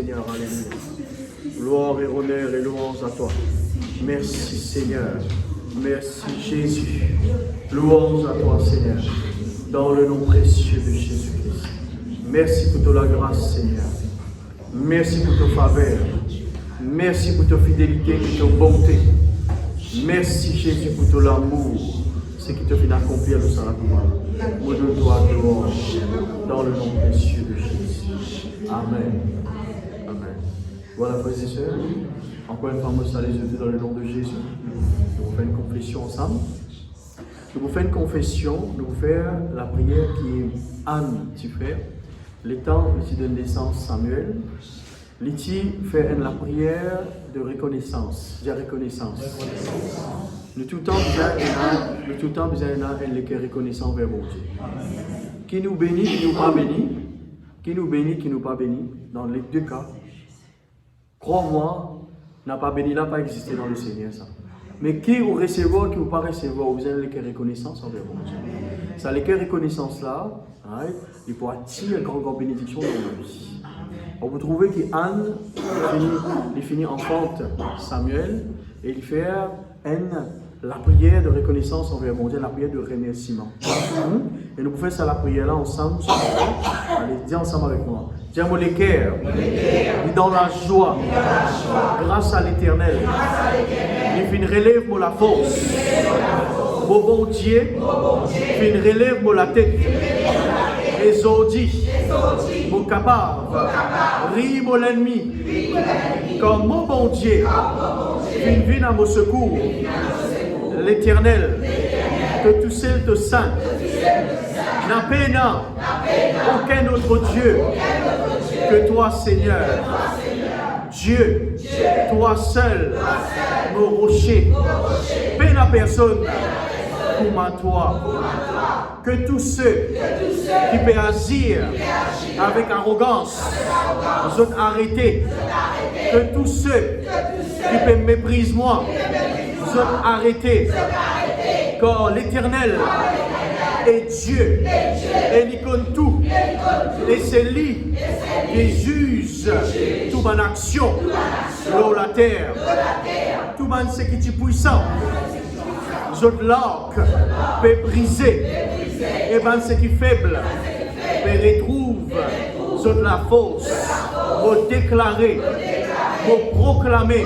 Seigneur. Alléluia. Gloire et honneur et louange à toi. Merci Seigneur. Merci Jésus. Louange à toi Seigneur. Dans le nom précieux de Jésus-Christ. Merci pour ta grâce Seigneur. Merci pour ta faveur. Merci pour ta fidélité et ta bonté. Merci Jésus pour ton amour. Ce qui te fait accomplir le salut. Nous donne-toi gloire. Dans le nom précieux de Jésus. Amen. Amen. Voilà, frères et sœurs. Encore une fois, nous saluons les dans le nom de Jésus. Nous faisons une confession ensemble. Nous vous faisons une confession, nous vous faisons la prière qui Anne tu fais. Le temps ici de naissance Samuel. Liti fait la prière de reconnaissance. De reconnaissance. Nous tout le temps besoin de reconnaissance vers mon Dieu. Qui nous bénit, qui nous pas béni. Qui nous bénit, qui nous pas béni. Dans les deux cas. Crois-moi, n'a pas béni, n'a pas existé dans le Seigneur ça. Mais qui vous recevoir, qui vous pas recevoir, vous avez les reconnaissance envers mon Dieu. Ça, les reconnaissance là, il pourra tirer une grande bénédiction dans nos vies. On vous trouvez qu'Anne, il finit enfante Samuel, et il fait la prière de reconnaissance envers mon Dieu, la prière de remerciement. Et nous pouvons faire la prière là ensemble. Allez, dis ensemble avec moi. Dis-moi les cœurs, dans la joie, grâce à l'Éternel. Il fait une relève pour la force. Mon bon Dieu, fait une relève pour la tête. Et Zodi, mon capable, rit mon ennemi. Comme mon bon Dieu, une vie à mon secours. L'Éternel, que tout seul te saint, n'a pas aucun autre Dieu que toi, Seigneur. Dieu, toi seul, mon rocher, peine à personne, pour ma toi. Que tous ceux qui peuvent agir avec arrogance, sont arrêtés. Que tous ceux qui peuvent mépriser moi, sont arrêtés. Car l'Éternel est Dieu, et il connaît tout, et c'est lui qui juge toute mon action sur la terre, tout mon ce qui est puissant. Votre l'arc peut briser, et ben ce qui est faible peut retrouver la force, pour déclarer, pour proclamer,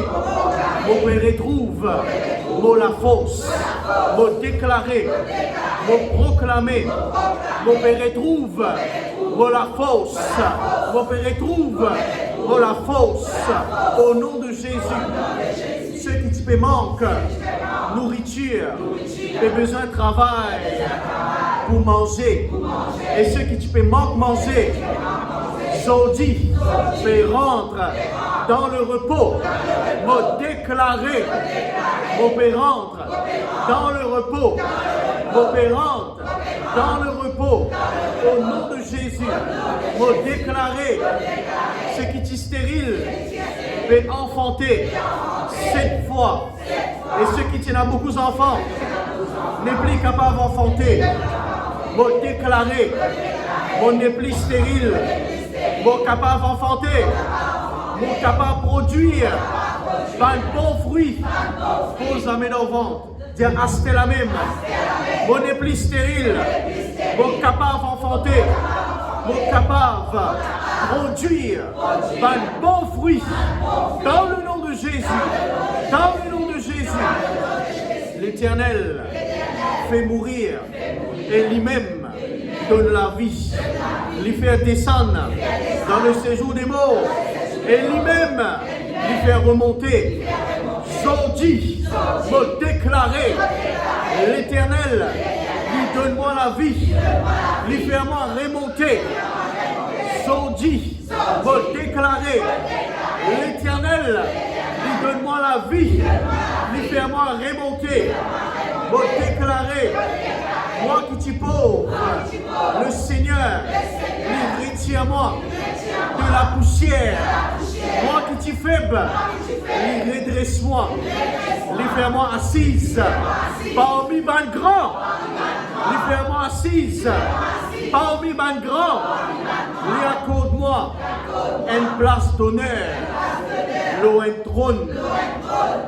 pour retrouver la force, pour déclarer, pour proclamer, pour retrouver la force, pour retrouver la force au nom de Jésus. Ceux qui te manquent, nourriture, et besoin de travail pour manger, et ceux qui te manquent manger, Jodi peut rentrer dans le repos, me déclarer, me peut rentrer dans le repos, me peut rentrer dans le repos, au nom de Jésus, me déclarer, ce qui est stérile, peut enfanter 7 fois, et ceux qui tiennent à beaucoup d'enfants, n'est plus capable d'enfanter, me déclarer, on n'est plus stérile, mon capable d'enfanter, mon capable de produire un bon fruit pour les amener au ventre. Dire acheter la même. Mon n'est plus stérile, mon capable d'enfanter, mon capable de produire un bon fruit dans le nom de Jésus. Dans le nom de Jésus, l'Éternel fait mourir et lui-même donne la vie, lui fait descendre dans le séjour des morts et lui-même lui fait remonter. Jodi me déclarer, l'Éternel lui donne-moi la vie, lui fait moi remonter. Jodi me déclarer, l'Éternel lui donne-moi la vie, lui fait moi remonter. Me déclarer, moi qui suis pauvre, le Seigneur, lui retire moi de la poussière. Moi qui suis faible, lui redresse-moi. Lui fais-moi assise parmi mes grands. Lui fais-moi assise parmi mes grands. Lui accorde-moi une place d'honneur, l'eau un trône,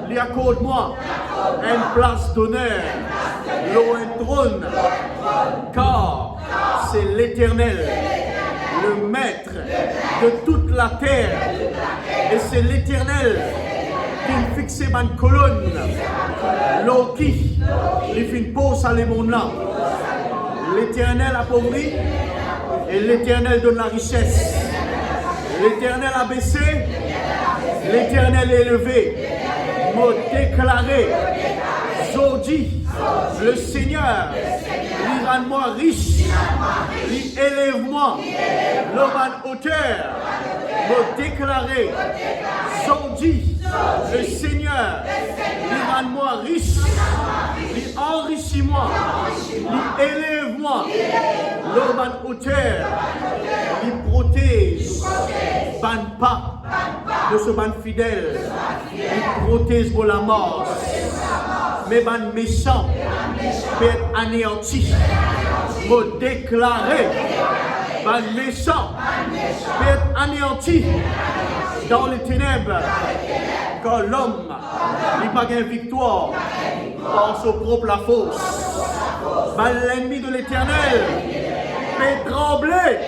lui accorde-moi une place d'honneur, l'eau un trône, car c'est l'Éternel, le maître de toute la terre, et c'est l'Éternel qui me fixe ma colonne, l'eau qui lui fait une pause à les mondes là. L'Éternel appauvrit et l'Éternel donne la richesse. L'Éternel a baissé, l'Éternel est élevé. M'a déclaré, Zodi, le Seigneur, lui rend-moi riche, lui élève-moi, l'homme en hauteur. M'a déclaré, Zodi, le Seigneur, lui rend-moi riche, lui enrichis-moi, lui élève-moi, l'homme en hauteur, lui protège, ban pas de ce ban fidèle, lui protège pour la mort, mais ban méchant peut être anéanti, me déclarer, ban méchant peut être anéanti dans les ténèbres, quand l'homme n'a pas gagne victoire par son propre la force. L'ennemi de l'Éternel peut trembler.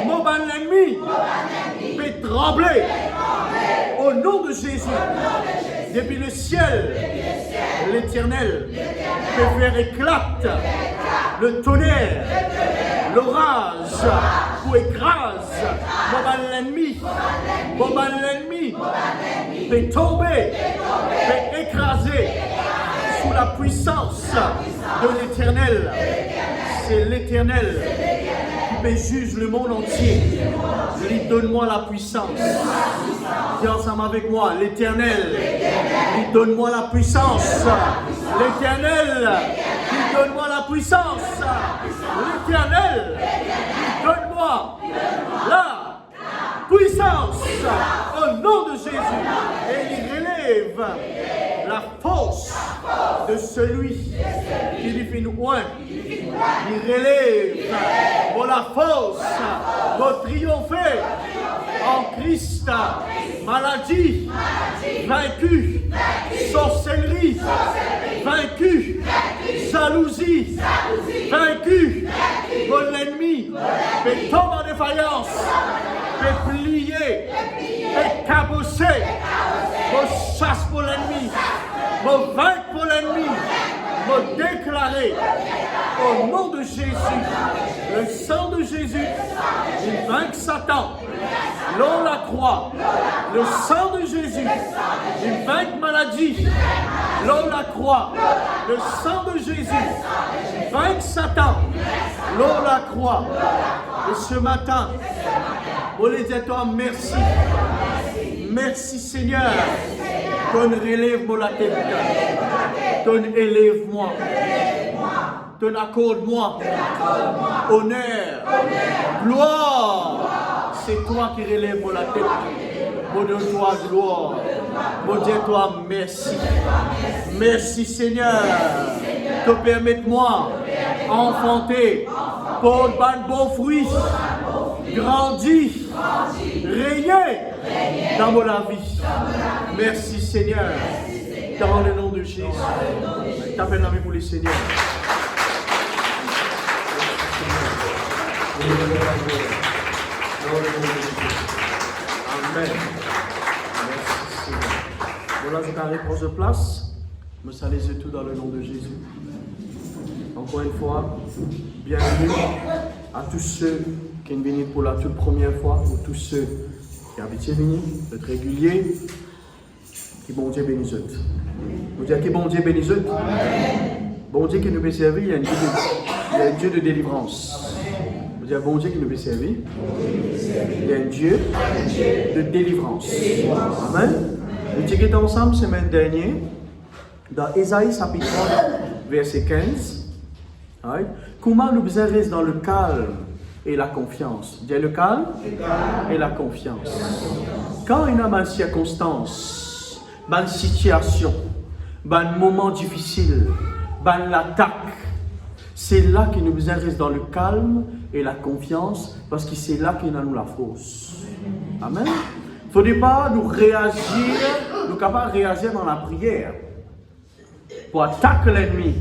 Mon l'ennemi peut trembler. Au nom de Jésus, depuis le ciel, l'Éternel peut faire éclate le tonnerre, l'orage, pour écraser mon l'ennemi peut tomber, peut écraser sous la puissance de l'Éternel. C'est l'Éternel qui peut juger le monde entier. Lui donne-moi la puissance. Dis ensemble avec moi, l'Éternel, lui donne-moi la puissance. L'Éternel, lui donne-moi la puissance. L'Éternel, lui donne-moi la puissance. Au nom de Jésus. Et il relève la force de celui qui lui fait nous oint. Il relève pour la force pour triompher en Christ. Maladie vaincue, sorcellerie vaincue, jalousie vaincue. Pour l'ennemi peut tomber en défaillance, peut plier, peut cabosser. Pour chasse pour l'ennemi, pour vaincre pour l'ennemi, pour déclarer au nom de Jésus, le sang de Jésus, il vainque Satan. L'on la croix, le sang de Jésus, il vainque maladie. L'on la croix, le sang de Jésus, il vainque Satan. L'on la croix. Et ce matin, on les dit à toi merci. Merci Seigneur. Ton relève-moi la tête. Ton élève-moi. Ton accorde-moi. Honneur. Gloire. C'est toi qui relève-moi la tête. Mon donne-toi gloire. Mon dis-toi merci. Merci Seigneur. Te permette-moi enfanter pour un bon fruit. Grandir. Régner dans mon vie. Merci Seigneur. Dans le nom de Jésus. T'appelles la main pour les Seigneurs. Amen. Merci Seigneur. Voilà, je t'arrête pour ce place. Me salue tout dans le nom de Jésus. Encore une fois, bienvenue à tous ceux qui viennent pour la toute première fois, ou tous ceux qui habitent venir, d'être réguliers, qui bon Dieu bénisse. Vous dites qui bon Dieu bénisse. Bon Dieu qui nous peut servir, il y a un Dieu de délivrance. Vous dites bon Dieu qui nous peut servir, il y a un Dieu de délivrance. Amen. Nous disons ensemble semaine dernière, dans Ésaïe chapitre 30, verset 15, comment nous rester dans le calme et la confiance. Dis le calme et la confiance. Quand il y a une circonstance, une situation, un moment difficile, une attaque, C'est là qu'il nous besoin rester dans le calme et la confiance, parce que c'est là qu'il a nous la force. Amen. Il ne faudrait pas nous réagir, nous capables de réagir dans la prière pour attaquer l'ennemi.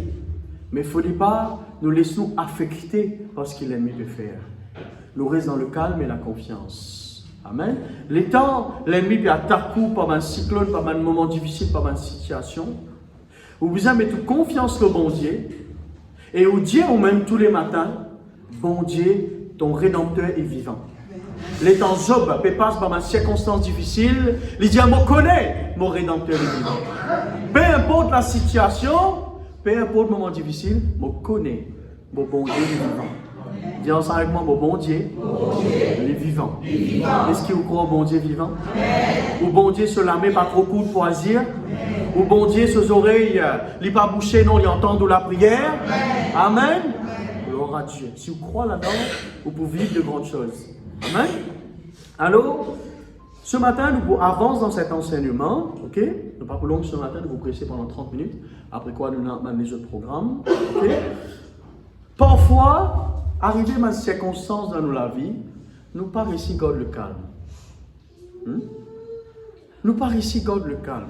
Mais il ne faudrait pas nous laisser nous affecter par ce que l'ennemi peut faire. Nous restons dans le calme et la confiance. Amen. Les temps, l'ennemi peut attaquer par un cyclone, par un moment difficile, par une situation. Vous besoin mettre confiance au bon Dieu. Et au Dieu, ou même tous les matins, bon Dieu, ton Rédempteur est vivant. Les temps Job passe par une circonstance difficile, il dit, je connais mon Rédempteur est vivant. Peu importe la situation, peu importe le moment difficile, je connais mon bon Dieu est vivant. Dis ensemble avec moi, mon bon Dieu, il est vivant. Est-ce que vous croyez au bon Dieu vivant? Ou bon Dieu se la met pas trop court pour agir? Ou bon Dieu ses oreilles, il n'est pas bouché, non, il entend de la prière? Amen. Gloire à Dieu. Si vous croyez là-dedans, vous pouvez vivre de grandes choses. Amen. Alors, ce matin, nous avançons dans cet enseignement. Ok? Nous pas plus long ce matin, nous vous prêcher pendant 30 minutes. Après quoi, nous avons les autres programmes. Ok? Parfois, arrivé à une circonstance dans la vie, nous pas réussi garder le calme. Nous pas réussi garder le calme.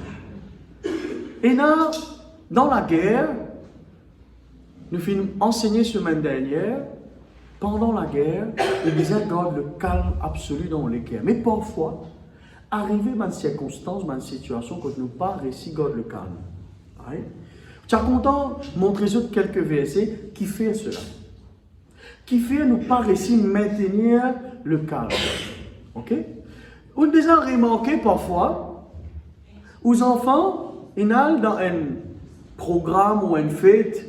Et là, dans la guerre, nous finissons enseigner semaine dernière, pendant la guerre, il disait garde le calme absolu dans les guerres. Mais parfois, arrivé à une circonstance, à une situation, quand nous pas réussi garder le calme. Right? Tu es content de montrer quelques versets qui fait cela. Qui fait nous pas réussir à maintenir le calme. Ok? On a déjà remarqué parfois, aux enfants, ils ont dans un programme ou une fête,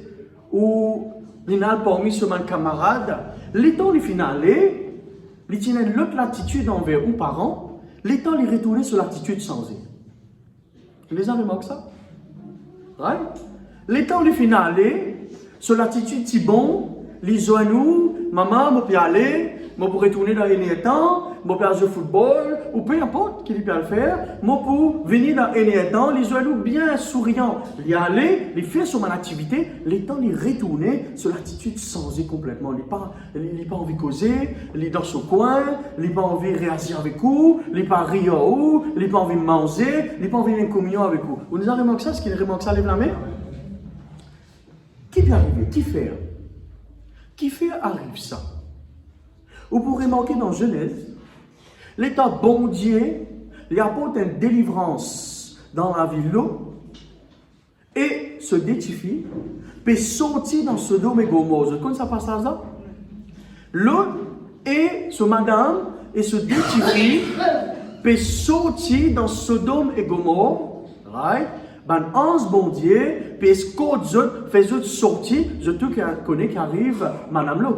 où ils ont parmi sur mes camarades, les temps les finalés, ils tiennent l'autre attitude envers aux parents, les temps les retourner sur l'attitude changée. Vous les avez remarqué ça? Right? Les temps les finalés, sur l'attitude si bon, les genoux, maman, je peux aller, je peux retourner dans les temps, je peux jouer au football, ou peu importe qui peut le faire, je peux venir dans les temps, les genoux bien souriants, les aller, les faire sur mon activité, les temps les retourner sur l'attitude changée complètement. Il n'a pas envie de causer, il est dans son coin, il n'a pas envie de réagir avec vous, il n'a pas rire à vous, il n'a pas envie de manger, il n'a pas envie d'une communion avec vous. Vous nous avez remarqué ça? Est-ce qu'il remarque ça, lève la main? Qui peut arriver? Qui fait? Qui fait arrive ça? Vous pourrez remarquer dans Genèse, l'État bon Dieu, il apporte une délivrance dans la ville l'eau et se détifie, peut sortir dans Sodome et Gomorrhe. Vous connaissez ça passe là? L'eau et ce madame et se détifie, peut sortir dans Sodome et Gomorrhe, right? Ben, ange bon Dieu, puis fait sortir, je tout connais qui arrive, madame l'eau.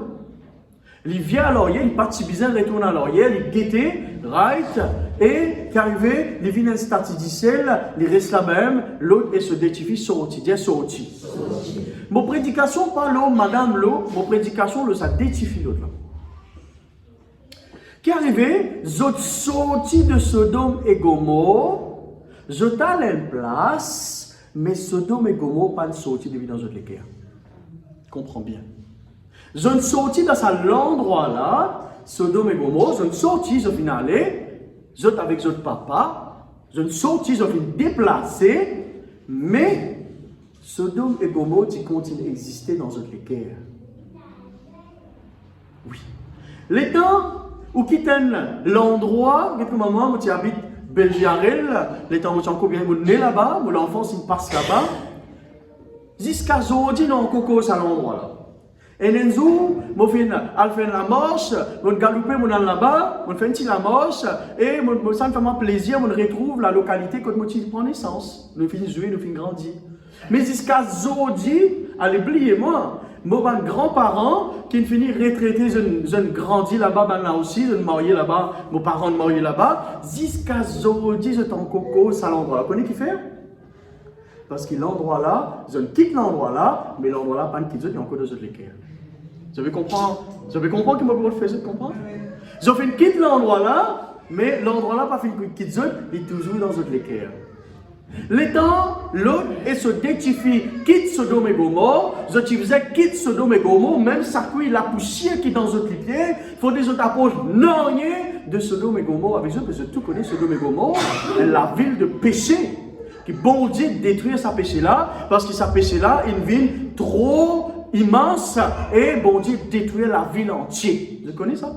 Il vient à l'orier, il partit bizarre, il retourne à l'orier, il guettait, right, et qui arrivait, il vient installer d'Israël, il reste là même, l'autre et se détifie, sorti, dit sorti. Mon prédication, pas l'eau, madame l'eau, mon prédication, ça détifie l'autre là. Qui arrivait, j'autre sorti de Sodome et Gomorrhe, je t'ai une place, mais Sodome et Gomorrhe pas sorti de dans les guerres. Comprends bien. Je ne sortis dans cet endroit-là, Sodome et Gomorrhe, je ne sortis, je viens aller, je suis avec votre papa, je ne sortis, je viens déplacer, mais Sodome et Gomorrhe, ils continuent d'exister dans notre guerre. Oui. Les temps où tu l'endroit, quelques moments où tu habites Belgiarel, les temps où tu as encore bien né là-bas, où l'enfant s'il passe là-bas, jusqu'à aujourd'hui, non, encore à l'endroit-là. Et nous, je fais la marche, je galope là-bas, je fais la marche, et ça me fait plaisir, je retrouve la localité quand je prends naissance. Nous finissons jouer, nous finissons grandir. Mais jusqu'à aujourd'hui, allez, oubliez-moi, mes grands-parents qui finissent retraités, je grandis là-bas, là aussi, je marié là-bas, mes parents mariés là-bas, jusqu'à aujourd'hui, je suis encore à l'endroit. Vous connaissez qui fait? Parce que l'endroit là, je quitte l'endroit là, mais l'endroit là, pas de quitte, il y a encore deux autres l'équerre. Vous avez compris que je vous fais comprendre? Je fais quitte l'endroit là, mais l'endroit là, pas fait quitte, il est toujours dans autres l'équerre. L'étant, l'autre et se détifie, quitte Sodome et Gomorre, je te faisais quitte Sodome et Gomorre, même ça cuit la poussière qui est dans notre pied, il faut des autres approches non de Sodome et Gomorre avec eux, parce que tout connaît Sodome et Gomorre, la ville de péché, qui bon Dieu détruire sa péché là, parce que sa péché là, une ville trop immense, et bon Dieu détruire la ville entière. Vous connaissez ça?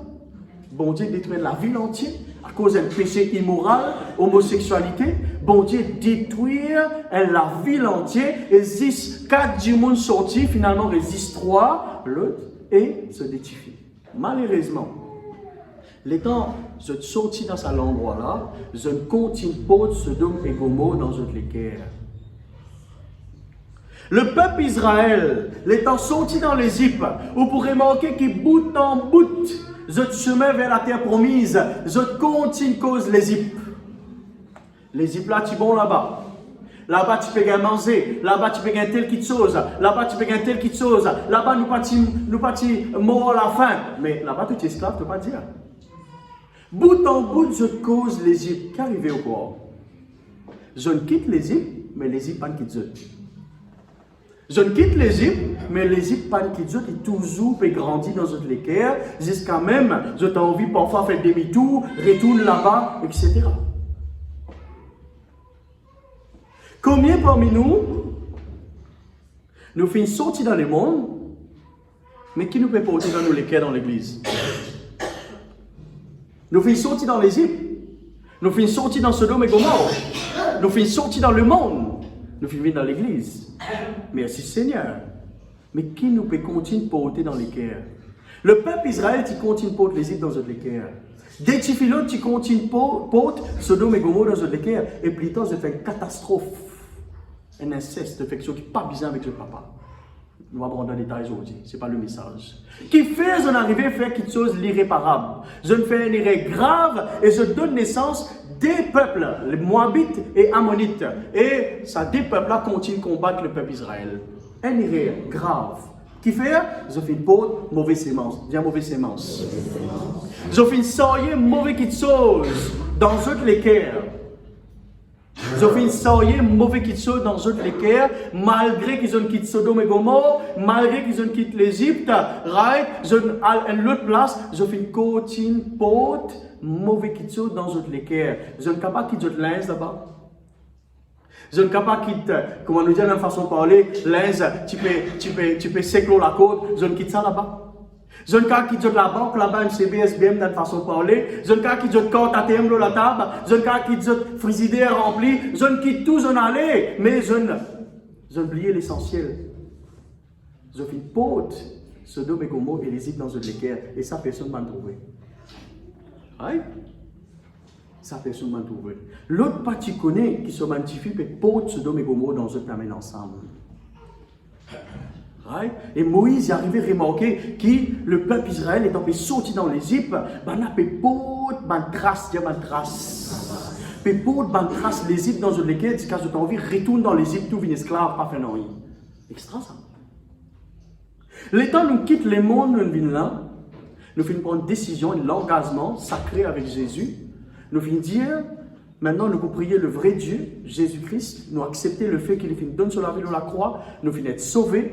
Bon Dieu détruire la ville entière à cause d'un péché immoral, homosexualité. Bon Dieu détruire la ville entière. Il existe 4 du monde sortis, finalement il existe 3, l'autre, et se détifie. Malheureusement, l'étant je suis sorti dans cet endroit-là, je ne continue pas de Sodome et Gomorre dans notre guerre. Le peuple Israël, l'étant sorti dans l'Égypte, vous pourrez remarquer qu'il bout en bout, notre chemin vers la terre promise, je continue cause l'Égypte. L'Égypte là, tu es bon là-bas. Là-bas, tu peux gagner manger. Là-bas, tu peux gagner telle petite chose. Là-bas, tu peux gagner telle petite chose. Là-bas, nous pas mort à la fin. Mais là-bas, tu es esclave, tu ne peux pas dire. Bout en bout, je cause l'Égypte. Qu'arrive au quoi? Je ne quitte l'Égypte, mais l'Égypte pas quitte je. Je ne quitte l'Égypte, mais l'Égypte pas quitte je, qui toujours peut grandir dans notre équerre, jusqu'à même, je t'ai envie parfois faire demi-tour, retourne là-bas, etc. Combien parmi nous finissons sortis dans le monde, mais qui nous peut porter dans nos équerres dans l'église? Nous finissons sortis dans l'Égypte, nous finissons sortis dans Sodome et Gomorre, nous finissons sortis dans le monde, nous finissons dans l'église. Merci Seigneur. Mais qui nous peut continuer de porter dans l'équerre? Le peuple Israël, qui continue de porter l'Égypte dans notre équerre. Des Tiphilot, qui continue de porter Sodome et Gomorre dans notre équerre. Et plus tard, c'est une catastrophe. Un inceste, une affection qui n'est pas bizarre avec le papa. Nous allons rentrer dans les détails aujourd'hui. Ce n'est pas le message. Qui fait, je n'arrive à faire quelque chose d'irréparable. Je ne fais une erreur grave et je donne naissance des peuples, les Moabites et Ammonites. Et ça, des peuples-là continuent de combattre le peuple Israël. Une erreur grave. Qui fait, je fais une porte, mauvaise sémence. Bien mauvaise sémence. Je fais une soirée, mauvaise quelque chose dans toutes les cœurs. Ils ont fait une soirée mauvais qui sont dans d'autres équerres, malgré qu'ils ont quitté Sodome et Gomorre, malgré qu'ils ont quitté l'Égypte, right? Ils ont à une autre place, ils ont fait une cotine porte, mauvais qui sont dans d'autres équerres. Ils ont capable de quitter d'autres linges là-bas. Ils ont capable de quitter, comment nous dire de façon de parler, linge, tu peux sécler la côte, ils ont quitté ça là-bas. Je ne sais qui dit la banque, là-bas, une CBSBM, dans façon de parler. Je ne sais qui dit compte ATM, la table. Je ne sais qui dit frigidaire rempli. Je ne quitte tout, je n'allais. Mais je oublié l'essentiel. Je fais une pote, Sodome et Gomorre et l'Égypte dans une équerre. Et ça, personne ne m'a trouvé. Oui? Ça, personne ne m'a trouvé. L'autre partie connaît qui se magnifie, et pote, Sodome et Gomorre dans une termine ensemble. Right? Et Moïse est arrivé à remarquer que le peuple Israël est sorti dans l'Égypte, il n'a pas de trace, il y a une trace. Il n'y a pas de trace l'Égypte dans lequel, si tu as envie, retourne dans l'Égypte, tout vient esclave, pas fait rien. Extra ça. Le temps nous quitte le monde, nous venons là, nous finissons prendre une décision, l'engagement sacré avec Jésus. Nous finissons dire, maintenant nous pouvons prier le vrai Dieu, Jésus-Christ, nous accepter le fait qu'il donne sur la vie de la croix, nous finissons être sauvés.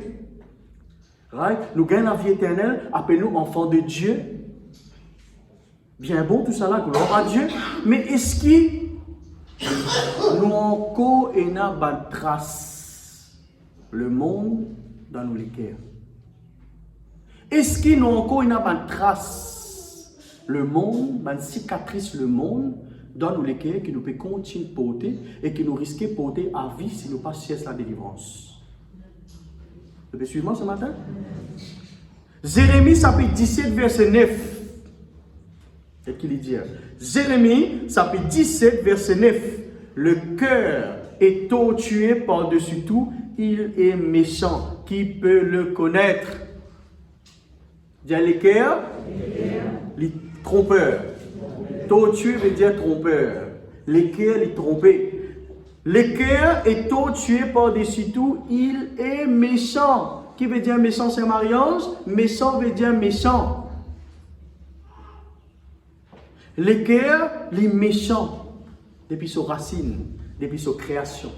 Right? Nous gagnons la vie éternelle, appelons-nous enfants de Dieu. Bien bon tout ça là, gloire à Dieu. Mais est-ce que nous encore une trace le monde dans nos cœurs? Est-ce que nous encore une trace le monde, une cicatrice le monde dans nos cœurs qui nous peut continuer de porter et qui nous risque de porter à vie si nous passions la délivrance? Vous pouvez suivre moi ce matin? Jérémie chapitre 17 verset 9. C'est ce qu'il dit. Jérémie chapitre 17 verset 9. Le cœur est tortué par-dessus tout, il est méchant. Qui peut le connaître? Dire les cœurs, les trompeurs. Tortué veut dire trompeur. Les cœurs, les trompés. Le cœur est tortué par-dessus tout, il est méchant. Qui veut dire méchant, c'est Marie-Ange? Méchant veut dire méchant. Le cœur, les méchants, depuis ses racines. depuis sa création.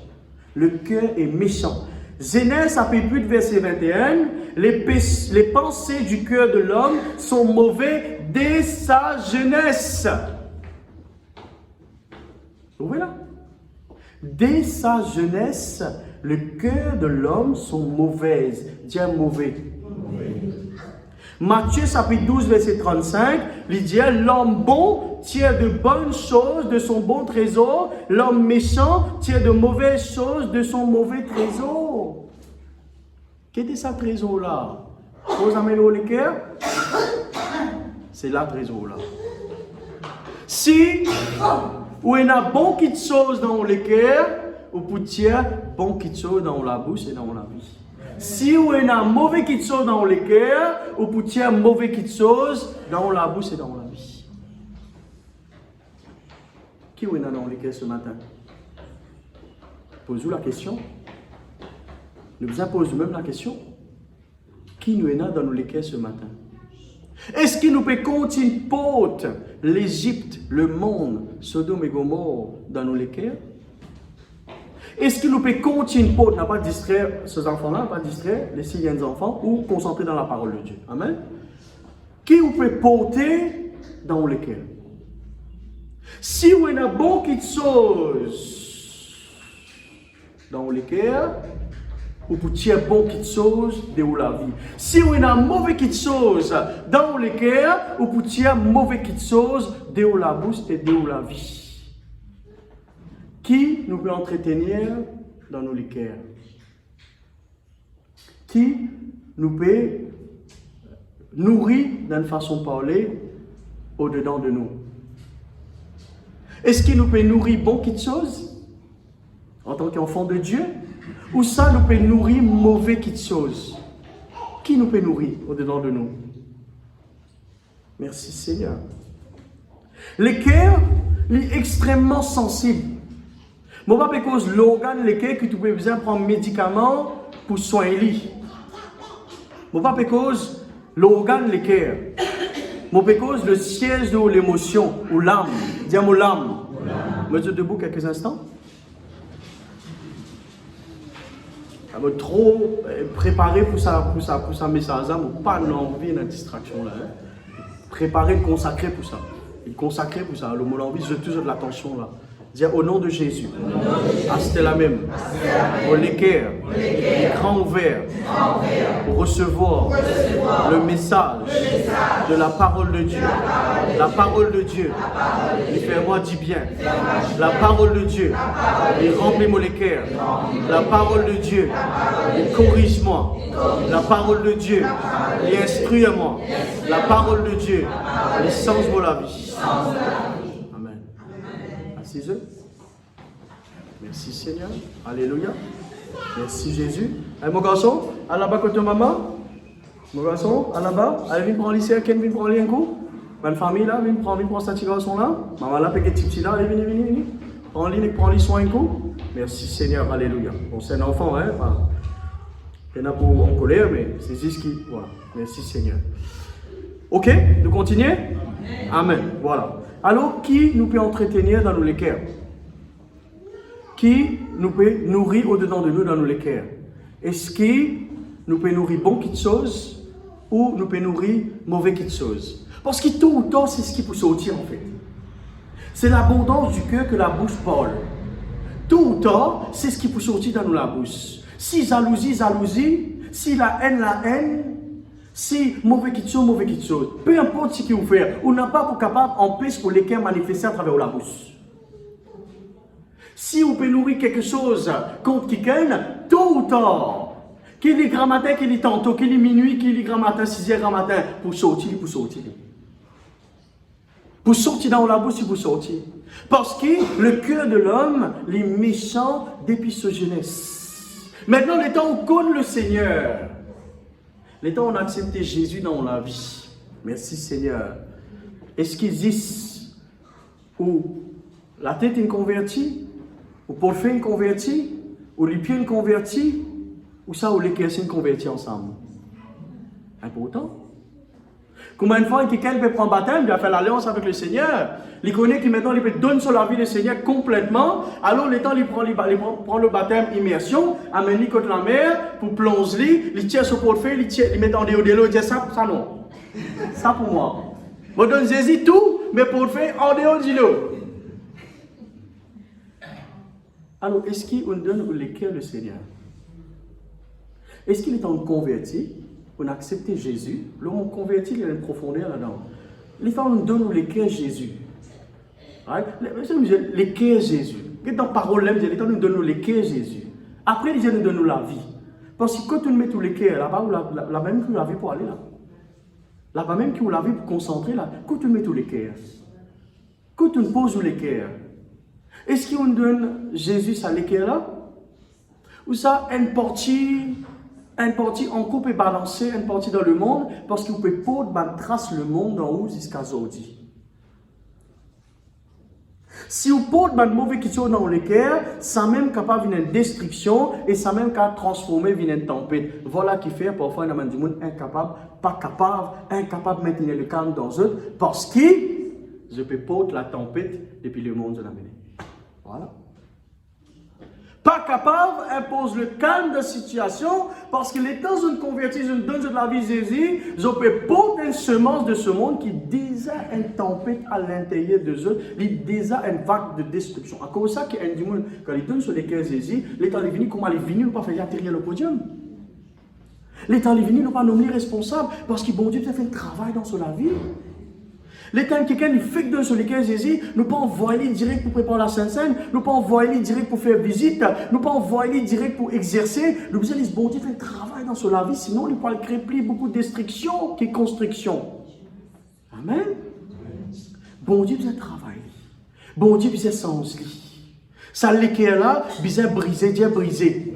Le cœur est méchant. Genèse chapitre 8, verset 21, les pensées du cœur de l'homme sont mauvais dès sa jeunesse. Vous voyez là? Dès sa jeunesse, le cœur de l'homme sont mauvaises. Dis mauvais. Matthieu chapitre 12, verset 35, il dit l'homme bon tire de bonnes choses de son bon trésor, l'homme méchant tire de mauvaises choses de son mauvais trésor. Quel est ce trésor-là? Vous amenez au cœur? C'est là trésor-là. Si vous avez bon quelque chose dans le cœur, vous pouvez tirer bon quelque chose dans la bouche et dans la vie. Si vous avez mauvais quelque chose dans le cœur, vous pouvez tirer mauvais quelque chose dans la bouche et dans la vie. Qui est dans le cœur ce matin? Posez-vous la question. Nous vous posons même la question. Qui nous est dans le cœur ce matin? Est-ce qu'il nous peut continuer porte l'Égypte, le monde, Sodome et Gomorrhe dans nos cœurs? Est-ce qu'il nous peut continuer porte, n'a pas distraire ces enfants-là, pas distraire les 6 jeunes enfants ou concentrer dans la parole de Dieu? Amen. Qui vous peut porter dans le cœur? Si vous avez bon quelque chose dans le cœur, vous pouvez tirer bon quelque chose de la vie. Si vous avez mauvais quelque chose dans le cœur, vous pouvez tirer mauvais quelque chose de la bouche et de la vie. Qui nous peut entretenir dans nos cœurs? Qui nous peut nourrir d'une façon de parler au-dedans de nous? Est-ce qu'il nous peut nourrir bon quelque chose en tant qu'enfant de Dieu? Ou ça nous peut nourrir mauvais quelque chose? Qui nous peut nourrir au-dedans de nous? Merci Seigneur. Le cœur est extrêmement sensible. Je ne sais pas cause l'organe le cœur que tu peux besoin prendre médicaments pour soigner. Je ne sais pas cause l'organe le cœur. Je ne sais pas cause le siège de l'émotion ou l'âme. Dis-moi l'âme. Mettez debout quelques instants. Trop préparé pour ça message, mais pas l'envie de distraction là. Préparé, consacré pour ça. Consacré pour ça. Le mot l'envie, je toujours de l'attention là. Dire au nom de Jésus. Ah, c'était la même. Au l'équerre, l'écran ouvert, pour recevoir le message de la parole de Dieu. La parole de Dieu. Il fait moi du bien. La parole de Dieu. Il remplit mon équerre. La parole de Dieu. Il corrige-moi. La parole de Dieu. Il instruit-moi. La parole de Dieu. Il change-moi la vie. Amen. Assisez. Merci Seigneur. Alléluia. Merci Jésus. Allez mon garçon, à la bas côté maman. Mon garçon, à la bas. Allez, viens prendre lycée, quelqu'un vient prendre un coup. Bonne famille là, viens prendre ce petit garçon là. Maman là, petit petit là, allez, venez. Prends-lui soin un coup. Merci Seigneur. Alléluia. Bon, c'est un enfant, hein. Il y en a pour en colère, mais c'est juste qui. Voilà. Merci Seigneur. Ok, nous continuons. Amen. Voilà. Alors, qui nous peut entretenir dans nos cœurs? Qui nous peut nourrir au-dedans de nous dans nos cœurs? Est-ce qui nous peut nourrir bon quelque chose ou nous peut nourrir mauvais quelque chose? Parce que tôt ou tard, c'est ce qui peut sortir en fait. C'est l'abondance du cœur que la bouche parle. Tôt ou tard, c'est ce qui peut sortir dans la bouche. Si jalousie, si la haine, si mauvais quelque chose, peu importe ce que vous faites, on n'a pas capable d'empêcher pour les cœurs manifester à travers la bouche. Si vous pouvez nourrir quelque chose contre quelqu'un, tôt ou tard, qu'il est grand matin, qu'il est tantôt, qu'il est minuit, qu'il est grand matin, 6h grand matin, pour sortir. Pour sortir dans la bouche, il faut sortir. Parce que le cœur de l'homme, les méchants depuis sa jeunesse. Maintenant, le temps où on connaît le Seigneur, le temps où on a accepté Jésus dans la vie. Merci Seigneur. Est-ce qu'il existe où la tête est convertie? Ou pour faire une convertie, ou les pieds une convertie, ou ça, ou les cœurs sont convertis ensemble. Important. Combien de fois quelqu'un peut prendre baptême, il a fait l'alliance avec le Seigneur. Il connaît que maintenant il peut donner sur la vie du Seigneur complètement. Alors le temps il prend le baptême immersion, amène contre la mer pour plonger, il tire sur portefeuille, il met dans des odélos, il dit ça non. Ça pour moi. Je donne Jésus tout, mais portefeuille en dehors de l'eau. Alors est-ce qu'on donne le cœur du Seigneur? Est-ce qu'il est en converti? On a accepté Jésus. L'homme converti, il y a une profondeur là-dedans. Les temps nous donne le cœur Jésus. Le cœur Jésus. Dans la parole, les temps nous donne le cœur Jésus. Après, les gens nous donnent la vie. Parce que quand on met tous les cœurs là-bas, là même qui la vie pour aller là. Là-bas même qui la vie pour concentrer là. Quand on met tous les cœurs. Quand on pose les cœurs. Est-ce qu'on donne Jésus à l'équerre là? Ou ça, une partie en coupe et balancée, une partie dans le monde, parce que vous pouvez pas tracer le monde en haut jusqu'à aujourd'hui. Si vous portez une mauvaise question dans l'équerre, ça même capable d'une destruction et ça même capable transformer dans une tempête. Voilà qui fait parfois un du monde incapable, pas incapable de maintenir le calme dans eux, parce que je peux porter la tempête depuis le monde de la mêlée. Voilà. Pas capable impose le calme de la situation parce que les temps où on convertit, on donne de la vie Jésus, je peux porter une semence de ce monde qui déjà une tempête à l'intérieur de eux, il déjà une vague de destruction. À cause de ça, quand il donne sur les cœurs Jésus, les temps est venu, comment il est venu, il n'a pas fait atterrir le podium. Les temps est venu, il n'a pas nommé responsable parce que bon Dieu a fait un travail dans son vie. Les temps quelqu'un il fait que sur lesquels Jésus, nous pas envoyer direct pour préparer la Sainte-Seine, nous pas envoyer direct pour faire visite, nous pas envoyer direct pour exercer. Nous besoin de bon Dieu fait un travail dans sur la vie, sinon il peut créer beaucoup de destruction qui construction. Amen. Bon Dieu besoin travailler. Bon Dieu besoin sens lui. Ça l'équerre là, besoin briser, Dieu briser.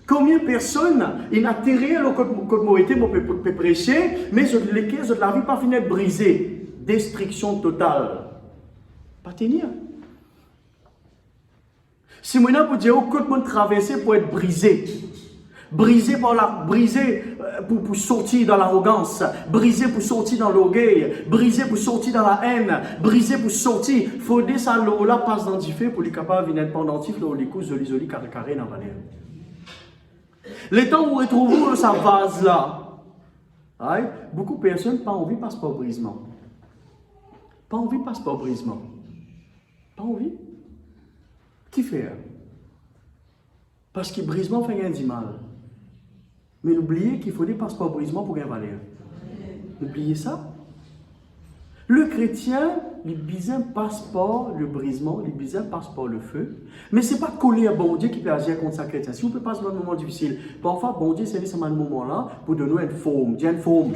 Combien de personnes ont atterri le code moïté pour prêcher, mais lesquels de la vie pas fini de briser. Destruction totale. Pas tenir. Si moi pour dire que le monde traverser pour être brisé. Brisé pour sortir dans l'arrogance, brisé pour sortir dans l'orgueil, brisé pour sortir dans la haine, brisé pour sortir. Il faut que ça là passe dans le fait pour les capables d'être pendentif, là, les coups de carré dans la valeur. Les temps où vous retrouvez sa vase là, beaucoup de personnes n'ont pas envie de passer par brisement. Pas envie de passer par brisement. Pas envie. Qui fait? Parce que brisement fait rien de mal. Mais n'oubliez qu'il faut des passer par brisement pour gagner valeur. N'oubliez ça. Le chrétien, les bisins passent par le brisement, les bisins passent par le feu. Mais ce n'est pas coller à bon Dieu qui peut agir contre sa chrétien. Si on peut passer dans un moment difficile, parfois bon Dieu s'est mis à ce moment-là pour donner une forme. Dis une forme.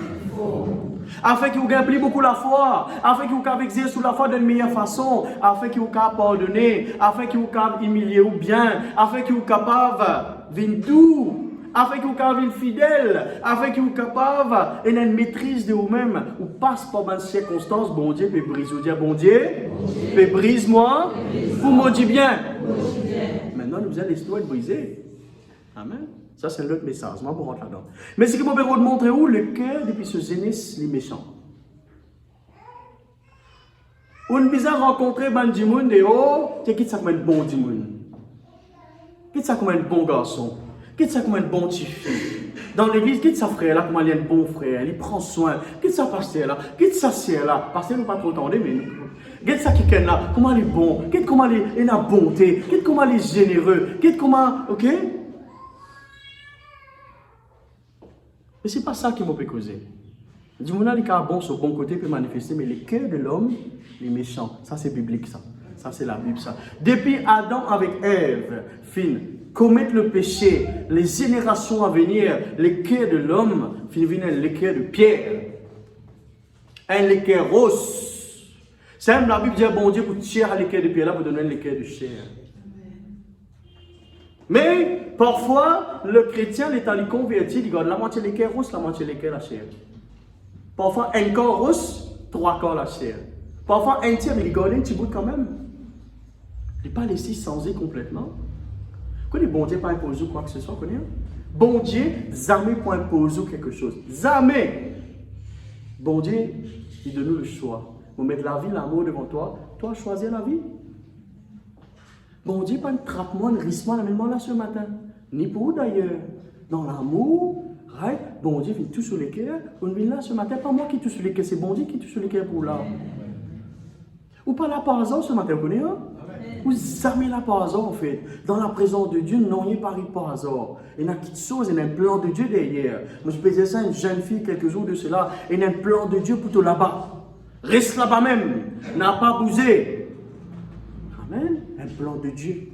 Afin qu'il vous gagne beaucoup la foi, afin qu'il vous puisse exercer sous la foi d'une meilleure façon, afin qu'il vous puisse pardonner, afin qu'il vous puisse humilier ou bien, afin qu'il vous capable de venir doux. Afin que vous soyez fidèle, afin que vous soyez capable une maîtrise de vous-même, ou passe par une circonstance, bon Dieu peut briser. Vous dire bon Dieu, peut brise-moi, pour me dire bien. Maintenant, nous allons l'histoire de briser. Amen. Ça, c'est l'autre message. Moi, pour rentrer là-dedans. Mais ce que je peux vous montrer où le cœur depuis ce zénith, les méchants. On bizarre rencontrer du monde et oh, tu quittes ça comme un bon du monde. Quitte ça comme un bon garçon. Quitte ça comme un bon petit fille. Dans l'église, quitte ça frère là, comment il est un bon frère, il prend soin. Quitte ça pasteur là, quitte ça sœur là, pasteur nous pas trop entendre, mais nous. Quitte ça quelqu'un là, comment il est bon, quitte comment il a bonté, quitte comment il est généreux, quitte comment, ok? Mais c'est pas ça qui m'a fait causer. Du moment où il est bon sur le bon côté peut manifester, mais le cœur de l'homme, il est méchant. Ça c'est biblique ça. Ça c'est la Bible ça. Depuis Adam avec Ève, fine. Commettre le péché, les générations à venir, le cœur de l'homme, finit le cœur de pierre. Un cœur rose. C'est même la Bible dit, bon Dieu, pour tirer le cœur de pierre là, pour donner le cœur de chair. Mais, parfois, le chrétien, l'état il converti, il garde la moitié le cœur rose, la moitié le cœur la chair. Parfois, un corps rose, 3 quarts la chair. Parfois, un tiers, mais il garde un petit bout quand même. Il n'est pas laissé changer complètement. Connais bon Dieu pas imposer quoi que ce soit, connais? Bon Dieu, jamais pour imposer quelque chose. Jamais. Bon Dieu, il donne nous le choix. Vous mettez la vie, l'amour devant toi, toi choisis la vie. Bon Dieu, pas un traitement, un rissement, l'amènement là ce matin. Ni pour vous d'ailleurs. Dans l'amour, right? Bon Dieu vient tout sur les cœurs. On vient là ce matin, pas moi qui touche sur les cœurs, c'est bon Dieu qui touche sur les cœurs pour là. Ou pas là par hasard ce matin, vous connaissez, hein? Vous jamais là par hasard en fait. Dans la présence de Dieu, non, il n'y a pas par hasard. Il y a quelque chose, il y a un plan de Dieu derrière. Moi, je peux dire ça à une jeune fille quelques jours de cela. Il y a un plan de Dieu pour toi là-bas. Reste là-bas même. N'a pas bougé. Amen. Un plan de Dieu.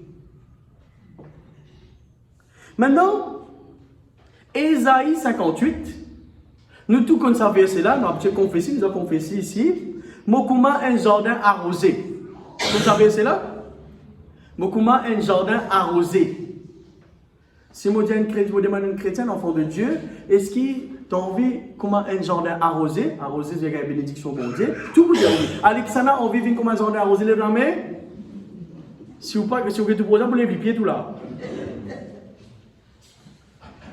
Maintenant, Ésaïe 58. Nous tous comme ça verset là, nous avons confessé ici. Mokuma un jardin arrosé. Vous savez c'est là? Mokuma un jardin arrosé. Si vous demandez à un chrétien, enfant de Dieu, est-ce qu'il t'a envie comme un jardin arrosé? Arrosé, c'est une bénédiction bon Dieu. Tout vous dit oui. Alexandra, on vit comme un jardin arrosé, lève la main. Si vous pas, si vous êtes tout pour exemple, lève les pieds tout là.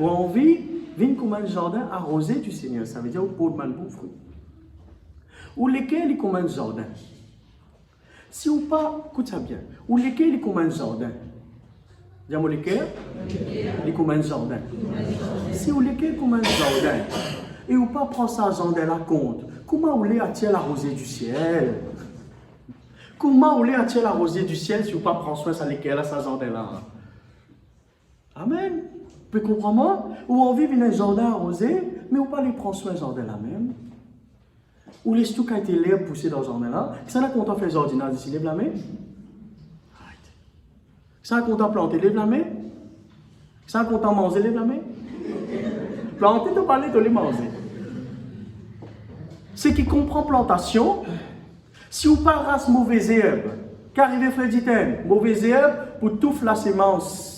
Ou on vit comme un jardin arrosé du Seigneur. Ça veut dire pour de bon fruit. Ou lesquels ils comme un jardin. Si ou pas, écoute ça bien, ou lesquels ils comme un jardin. Dis-moi lesquels? Ils comme un jardin. Si ou lesquels comme un jardin, et ou pas prendre ça jardin là compte, comment vous voulez attirer la rosée du ciel? Comment vous voulez attirer la rosée du ciel si vous pas prendre soin de ça lesquels là, ça jardin là? Amen. Vous pouvez comprendre moi? Ou on vit dans un jardin arrosé, mais ou pas les prendre soin de jardin là même. Ou les tout qui a été l'herbe poussée dans ce jardin-là, ça n'a content faire jardinage ici, lève la main. Ça n'a content planter, lève la main. Ça n'a content manger, lève la main. Planter, tu parler, tu les manger. Ce qui comprend plantation, si vous pas race mauvaise herbe, qu'arrive Fréditaine, mauvaise herbe pour tout la sémence.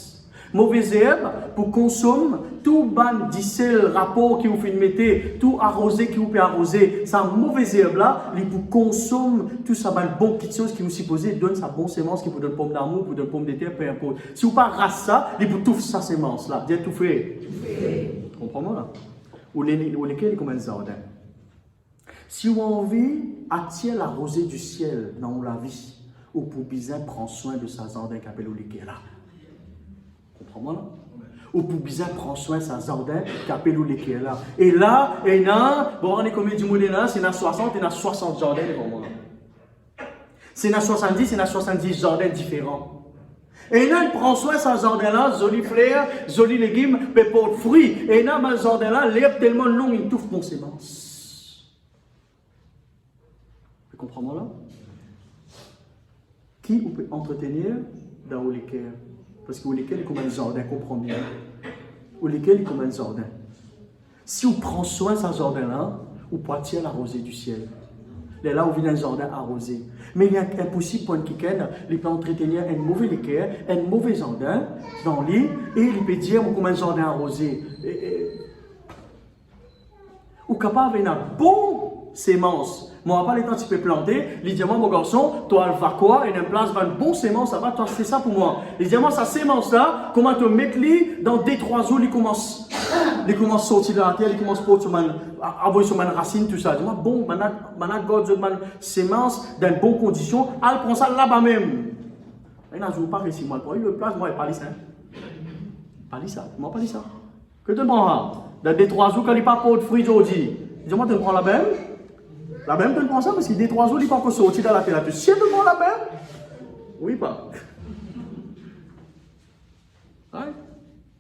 Mauvaise herbe pour consommer tout ban dissel rapport qui vous fait mettre, tout arrosé qui vous peut arroser. Sa mauvaise herbe là, il vous consomme tout ça bon petite chose qui vous supposé donne sa bonne sémence qui vous donne pomme d'amour, vous donne pomme de terre, peu importe. Si vous pas race ça, il vous tout sa sémence là, bien tout fait. Comprends-moi là? Ou lesquels comme un jardin. Si vous avez envie d'attirer la rosée du ciel dans la vie, ou pour bien prendre soin de sa jardin qui appelle lesquels là. Comprends-moi là? Ou pour bien prendre soin de sa jardin qui appelle lesquels là. Et là, il y a, bon, on est comme du monde là, c'est dans 60, il y a 60 jardins devant moi. C'est dans 70, il y a 70 jardins différents. Et là, il prend soin de sa jardin là, joli fleurs, joli légumes, mais porte fruits. Et là, ma jardin là, l'herbe tellement longue, il touffe mon sémence. Vous comprenez là? Qui vous peut entretenir dans lesquels? Parce que lesquels, comme un jardin, comprends bien. Ou lesquels, comme un jardin. Si on prend soin de ce jardin-là, on peut attirer la rosée du ciel. Là, on vient un jardin arrosé. Mais il est impossible pour un quelqu'un, il peut entretenir un mauvais équerre, un mauvais jardin dans l'île, et il peut dire, comme un jardin arrosé. Ou capable d'avoir une bonne sémence. Moi, pas les temps tu peux planter. Il dit, moi, mon garçon, toi, elle va quoi? Et une place va une bonne sémence, ça va, toi, c'est ça pour moi. Il dit, moi, sa sémence-là, comment te mettre dans 2-3 jours, il commence à sortir de la terre, il commence à avoir sur ma racine, tout ça. Il dit, moi, bon, maintenant, God, une sémence dans de bonnes conditions, elle prend ça là-bas même. Il n'a pas réussi, moi, pour le place, moi, il parle ça. Parle ça, moi, parle ça. Que tu prends, dans 2-3 jours, quand il n'y a pas de fruits aujourd'hui, il dit, moi, tu prends la même. La même, tu prends ça parce qu'il y a 2-3 jours, il n'est pas encore sorti dans la terre. Tu sais, tu prends la même? Oui, pas. Ouais.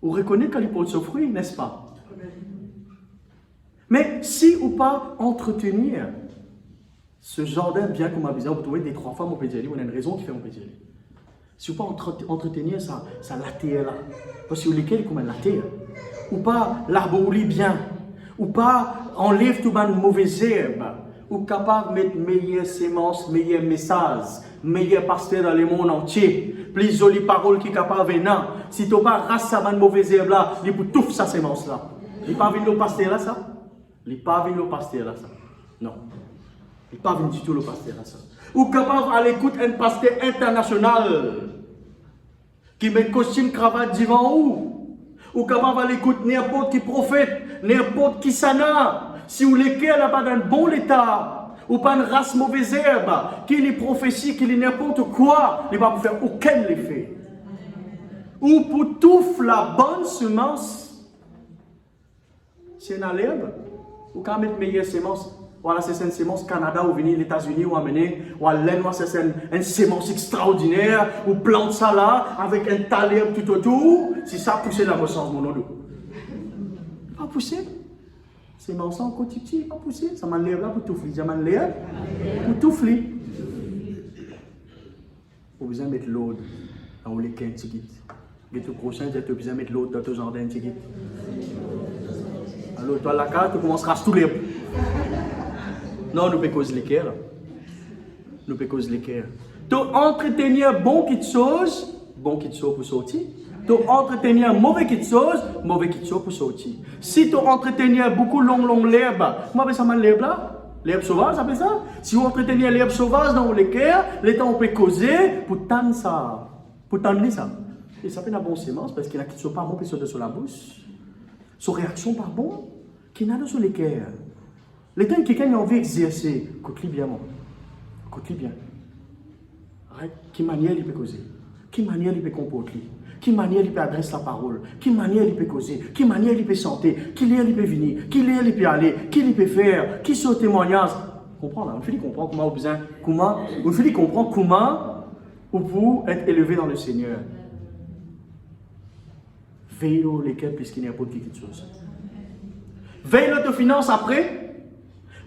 On reconnaît qu'il porte ce fruit, n'est-ce pas? Mais si ou pas entretenir ce jardin bien comme avisé, vous trouvez des 3 femmes au pédiali, on a une raison qui fait au pédiali. Si ou pas entretenir ça la terre là, parce que lesquels comme la terre, ou pas l'arborer bien, ou pas enlève tout ban mauvaise herbe, ou capable de mettre meilleures sémences, meilleurs messages, meilleurs pasteurs dans le monde entier, plus jolies paroles qui sont capables de venir. Si tu n'as pas race ça ban mauvaise herbe là, il faut tout sa sémence là. Il n'est pas venu le pasteur là ça? Il n'est pas venu le pasteur là ça? Non. Il n'est pas venu du tout le pasteur là ça. Ou capable à l'écoute un pasteur international qui met costume cravate devant ou capable à l'écoute n'importe qui prophète, n'importe qui sana. Si vous l'équerre là pas dans un bon état, ou pas une race mauvaise herbe, qu'il est prophétie, qu'il est n'importe quoi, il ne va pas faire aucun effet. Ou pour tout la bonne semence, c'est dans l'herbe, ou quand mettre meilleure semence, voilà, c'est une semence Canada ou venir les États-Unis ou amener, ou à l'aine, c'est une semence extraordinaire, ou plante ça là, avec un tas d'herbe tout autour, si ça pousse la moissance, mon nom. Pas pousser. Semence en côté petit, pas pousser. Ça m'enlève là pour tout flir. Ça m'enlève pour tout flir. Vous besoin mettre l'eau dans les quins, petit. Et tout prochain, tu as besoin mettre l'eau dans ton jardin, petit. Alors, toi, la carte, tu commences à raser tout l'herbe. Non, nous ne pouvons causer l'équerre. Nous ne pouvons causer l'équerre. Tu entretenir bon qui chose pour sortir. Tu entretenir mauvais qui chose pour sortir. Si tu entretenir beaucoup long l'herbe, comment appelle ça l'herbe là? L'herbe sauvage, ça appelle ça? Si vous entretenir l'herbe sauvage dans l'équerre, les temps on peut causer pour tendre ça. Pour tendre ça. Et ça fait une bonne sémence parce qu'il y a qui ne sont pas bons sur la bouche. Son réaction pas bon, qui n'a pas sur l'équerre. Les temps quelqu'un a envie d'exercer, écoute-lui bien, moi. Écoute-lui bien. Qui manière il peut causer? Qui manière il peut comporter? Qui manière il peut adresser la parole? Qui manière il peut causer? Qui manière il peut chanter? Qui l'air il peut venir? Qui l'air il peut aller? Qui il peut faire? Qui sont témoignage? Comprends là, on fait comprendre comment vous besoin, comment, on fait comprendre comment vous être élevé dans le Seigneur. Veille lesquels puisqu'il n'y a pas de quelque chose. Veille te finance après.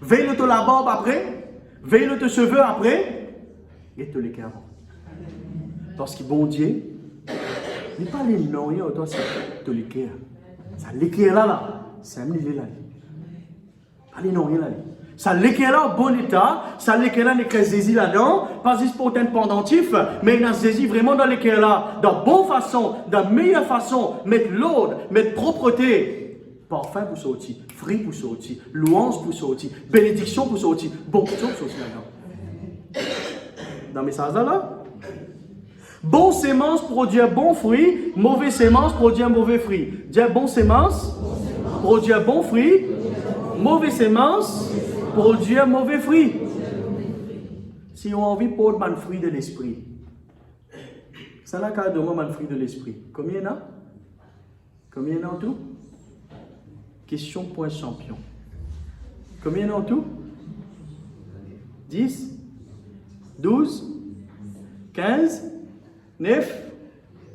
Veille te la barbe après. Veille te cheveux après. Et te l'équerre avant. Parce que bon Dieu, n'est pas les noms, toi c'est te l'équerre. Ça l'équerre là, c'est un millier là. Pas les noms là. Ça l'équerre là en bon état, ça l'équerre là n'est qu'un saisi là-dedans, pas juste pour être pendentif, mais il a saisi vraiment dans l'équerre là, dans bonne façon, dans meilleure façon, mettre l'ordre, mettre propreté. Parfum pour sortir, fruit pour sortir, louange pour sortir, bénédiction pour sortir, bon pour sortir là-dedans. Dans le message là, bon sémence produit bon fruit, mauvais sémence produit mauvais fruit. Dire bon sémence produit bon fruit, mauvais sémence produit mauvais fruit. Si on a envie de prendre un fruit de l'esprit, ça n'a qu'à demander un fruit de l'esprit. Combien il y en a? Combien il y en a en tout? Question point champion. Combien il y en a en tout? 10, 12, 15, 9,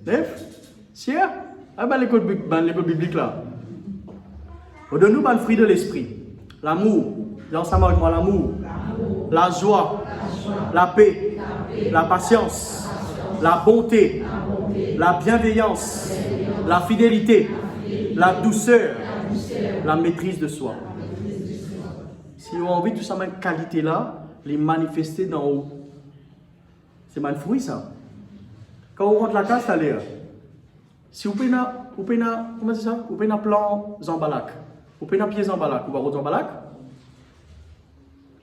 10? Ah ben l'école biblique là. On donne nous le fruit de l'esprit. L'amour. Dis ensemble avec moi, l'amour. La joie. La paix. La patience. La bonté. La bienveillance. La fidélité. La douceur. La maîtrise de soi. Si on a envie de tout ça, cette qualité-là, les manifester dans haut. C'est mal fruit ça. Quand on rentre la case, c'est l'air. Si vous pouvez, comment c'est ça? Vous pouvez un plan Zambalak. Vous pouvez un pied Zambalak. Vous pouvez Zambalak.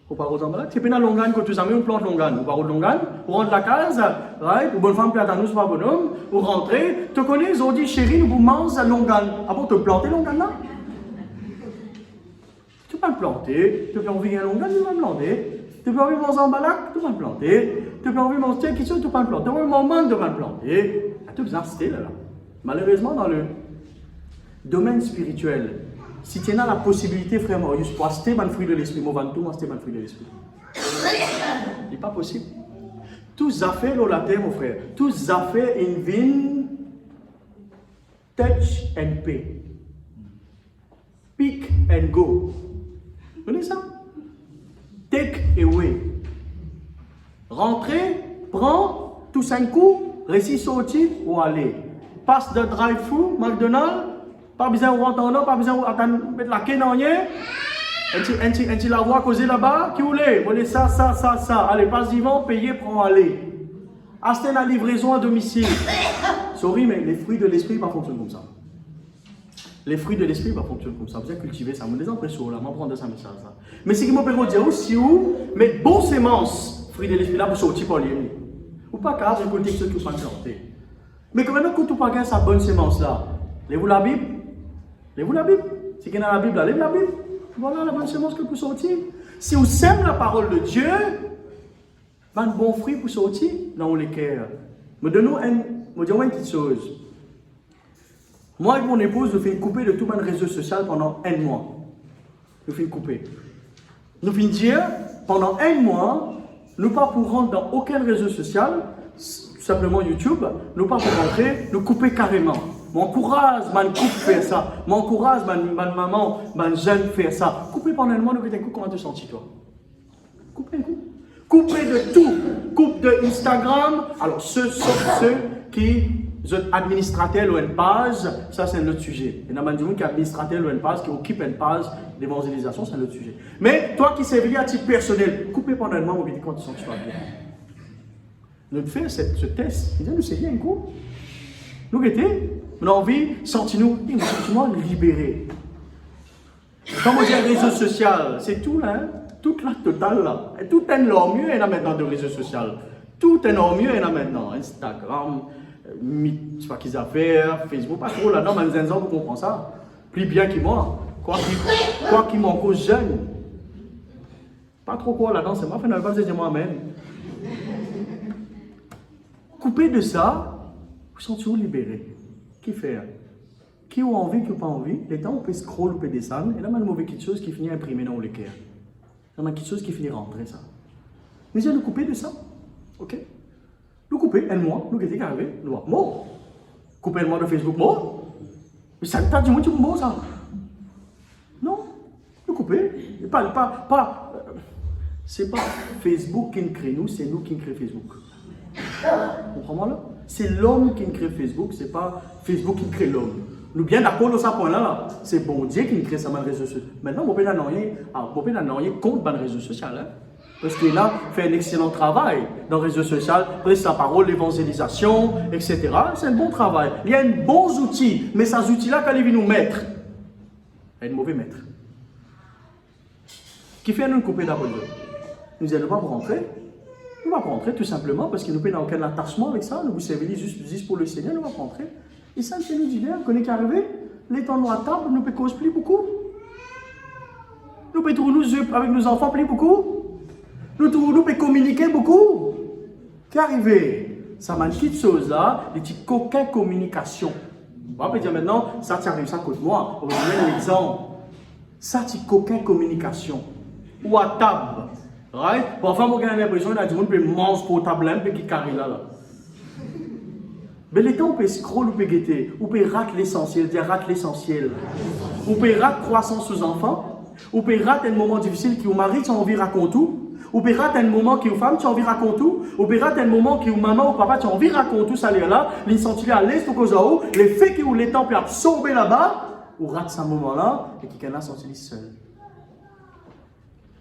Vous pouvez Zambalak. Si vous pouvez un longan, quand vous avez un plan longan. Vous pouvez longan. Vous rentrez la case, right? Vous bonne femme platanou, c'est pas bonhomme. Vous rentrez. Tu connais, ils ont dit, chérie, nous vous mangez longan. Ah bon, tu plantes longan là? Tu peux le planter. Tu peux envie un longan, tu peux le planter. Tu peux envie manger Zambalak, tu peux le planter. Tu peux envie manger quelque chose, tu peux le planter. Tu peux envie manger, tu peux le planter. Tout ça, c'était là. Malheureusement, dans le domaine spirituel, si tu as la possibilité, frère Marius, pour acheter le fruit de l'esprit, moi, tout acheter le fruit de l'esprit. Ce n'est pas possible. Tous affaires dans la terre, mon frère, tous affaires in vin, touch and pay. Pick and go. Vous connaissez ça? Take away. Rentrer, prends, tout 5 coups, récit sortir ou aller. Passe de drive-thru, McDonald's, pas besoin de rentrer, pas besoin de mettre la queue dans rien. Un petit la voix causer là-bas, qui voulait? Voulez ça. Allez, passe vivant, payez, prends, aller. Acheter la livraison à domicile. Sorry, mais les fruits de l'esprit ne fonctionnent pas comme ça. Les fruits de l'esprit ne fonctionnent pas comme ça. Vous avez cultivé ça. Vous avez des impressions là, je prends ça message là. Mais ce qui m'a permis de dire aussi, mais bon sémence, fruits de l'esprit là, pour sortir par les rues. Ou pas car j'ai côté ceux qui sont plantés. Mais quand même, quand tu pas sa bonne sémence là, lève-vous la Bible. Lève-vous la Bible. Si vous avez la Bible là, lève la Bible. Voilà la bonne semence que pour sortir. Si vous sèmez la parole de Dieu, un bon fruit pour sortir dans les cœurs. Me donnons une petite chose. Moi et mon épouse, nous faisons couper de tout mon réseau social pendant un mois. Nous faisons couper. Nous faisons dire, pendant un mois, nous pas pour rentrer dans aucun réseau social, simplement YouTube, nous pas pour rentrer, nous couper carrément. M'encourage, man coupe faire ça. M'encourage, man maman, man jeune faire ça. Couper pendant un mois, nous faisons un coup, comment te sens toi? Couper un coup. Couper de tout. Coupe de Instagram. Alors, ceux qui sont administrateurs ou une page, ça c'est un autre sujet. Il y en a des gens qui sont administrateurs ou une page, qui occupent une page d'évangélisation, c'est un autre sujet. Mais toi qui servis à titre personnel, coupez pendant un mois, vous dites quand tu sens que tu vas bien. Nous faisons ce test. Nous c'est bien un coup. Nous étions, on a envie, sentez-nous, libérés. Comme on dit un réseau social, c'est tout là, toute la totale là. Et tout est mieux, il y en a maintenant de réseaux sociaux. Tout est mieux, il y en a maintenant. Instagram, je sais pas qu'ils affaires, Facebook, pas trop là-dedans, mais les gens comprennent ça. Plus bien que moi. Quoi qu'il m'en cause jeune. Pas trop quoi là-dedans, c'est moi, je ne vais pas dire moi-même. Coupé de ça, vous sentez-vous libérés. Qui fait? Qui a envie, qui n'a pas envie. Les temps, on peut scroll, on peut descendre. Et là, il y a mauvais quelque chose qui finit imprimé dans le cœur. Il y a quelque chose qui finit rentrer, ça. Mais j'ai nous couper de ça. Ok? Nous couper un mois, nous qui arrivé, nous avons mort. Couper un mois de Facebook, mort. Mais ça t'a dit, moi, tu es mort, ça. Non. Nous couper. C'est pas Facebook qui nous crée nous, c'est nous qui créons Facebook. Vous comprenez là? C'est l'homme qui crée Facebook, c'est pas Facebook qui crée l'homme. Nous bien d'accord dans ce point-là, c'est bon Dieu qui crée ça dans les réseaux sociaux. Maintenant, on peut pas rien contre les réseaux sociaux. Hein? Parce qu'il a fait un excellent travail dans les réseaux sociaux, prêche sa parole, l'évangélisation, etc. C'est un bon travail. Il y a un bons outils, mais ces outils-là, quand il vient nous mettre, il y a un mauvais maître. Qui fait nous couper d'abord. Nous n'allons pas rentrer. Nous ne va pas rentrer tout simplement parce que nous n'avons aucun attachement avec ça. Nous vous servez juste pour le Seigneur, nous ne va pas rentrer. Et ça, c'est nous dit bien, qu'on est arrivé, les temps nous à table, nous ne cause plus beaucoup. Nous pouvons nous avec nos enfants plus beaucoup. Nous pouvons communiquer beaucoup. Qu'est arrivé? Ça m'a dit chose là, des petits coquins communication. On peut dire maintenant, ça t'arrive ça contre moi. On va donner un exemple. Ça, c'est coquin communication. Ou à table. Right? Parfois, on a l'impression que tout le monde peut manger pour table, un peu qui carré là. Mais les temps, on peut scroll, on peut guetter, on peut rater l'essentiel, dire rate l'essentiel. On peut rater croissance aux enfants, on peut rater un moment difficile qui au mari, tu as envie de raconter tout. On peut rater un moment qui aux femmes, tu as envie de raconter tout. On peut rater un moment qui aux maman ou papa, tu as envie de raconter tout ça là, les sentir à l'aise pour cause où, les faits qui ont les temps peut absorber là-bas, on rate ce moment-là et qui can senti seul.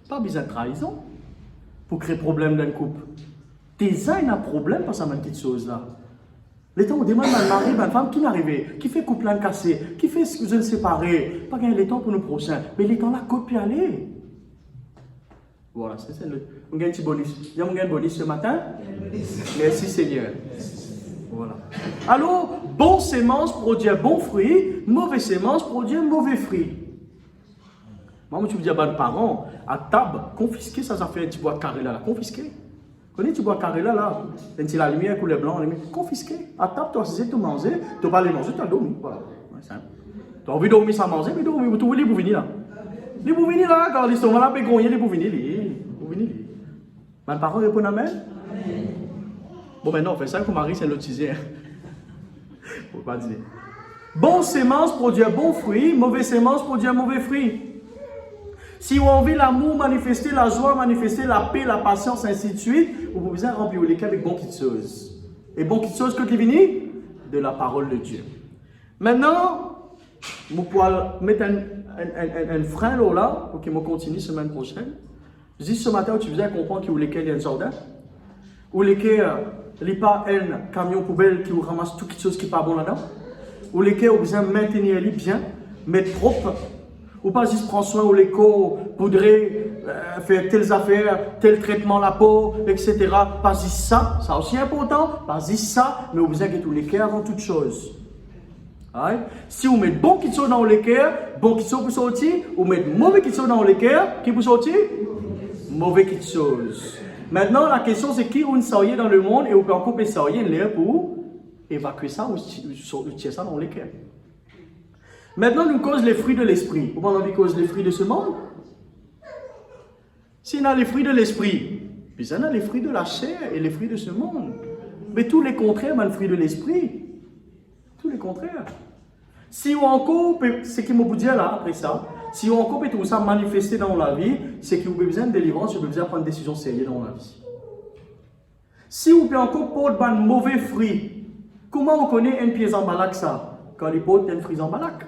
Pas besoin de trahison pour créer problème dans le couple. Déjà, il y a un problème parce que ça m'a petite chose là. Les temps où on demande à un mari, à une femme qui n'arrive, qui fait couple cassé, qui fait jeunes séparés, pas gagner les temps pour nos prochains, mais les temps là, côte puis aller. Voilà, c'est le. On gagne un petit bonus. Il y a un bonus ce matin. Merci Seigneur. Voilà. Alors, bonne sémence produit bon fruit, mauvaise sémence produit mauvais fruit. Moi, tu me dis à mes parents, à table, confisquer ça fait un petit bois carré là, confisquer. Connais tu bois carré là, quand la lumière couleur blanc, confisqué. À table, tu as essayé de manger, tu vas pas aller manger, tu as dormi. Voilà, c'est simple. Tu as envie de dormir sans manger, mais dormir, tu veux venir là. Les pour venir là, quand l'estomac là, peut gagner, les pour venir là. Mes parents répondent amen. Bon, maintenant, on fait ça, comme Marie, c'est l'autisé. Faut pas dire. Bonne sémence produit un bon fruit, mauvaise sémence produit un mauvais fruit. Si vous avez envie l'amour, manifester la joie, manifester la paix, la patience, ainsi de suite, vous pouvez remplir les cas avec bon petites choses. Et bon petites choses que tu viens de la parole de Dieu. Maintenant, vous pouvez mettre un frein là pour qu'il me continue la semaine prochaine. Je dis ce matin, tu faisais comprendre qu'il y a un jardin, ou lesquels il n'y a pas un camion poubelle qui vous ramasse toutes les choses qui ne sont pas bonnes là-dedans, ou lesquels vous besoin de maintenir les bien, mettre propre. Ou pas juste prendre soin ou l'écho, poudrer, faire telles affaires, tel traitement la peau, etc. Pas juste ça, ça aussi important, pas juste ça, mais vous avez tous les cas avant toute chose. Right? Si vous mettez bon qui sont dans le cœur, bon qui sont pour sortir, ou mettez mauvais qui sont dans le cœur, qui pour sortir? Mauvais qui chose. Maintenant, la question c'est qui vous soyez dans le monde et vous pouvez encore soyez l'air pour évacuer ça ou tirer ça dans le cœur. Maintenant, nous cause les fruits de l'esprit. Vous avez cause les fruits de ce monde? Si on a les fruits de l'esprit, puis on a les fruits de la chair et les fruits de ce monde. Mais tous les contraires, les fruits de l'esprit. Tous les contraires. Si on encore, ce qui me dit là, après ça, si on encore peut tout ça manifester dans la vie, c'est que vous avez besoin de délivrance, vous avez besoin de prendre des décisions sérieuses dans la vie. Si vous pouvez encore porter un mauvais fruit, comment on connaît un pied en balac ça? Quand il porte un fruit en balac.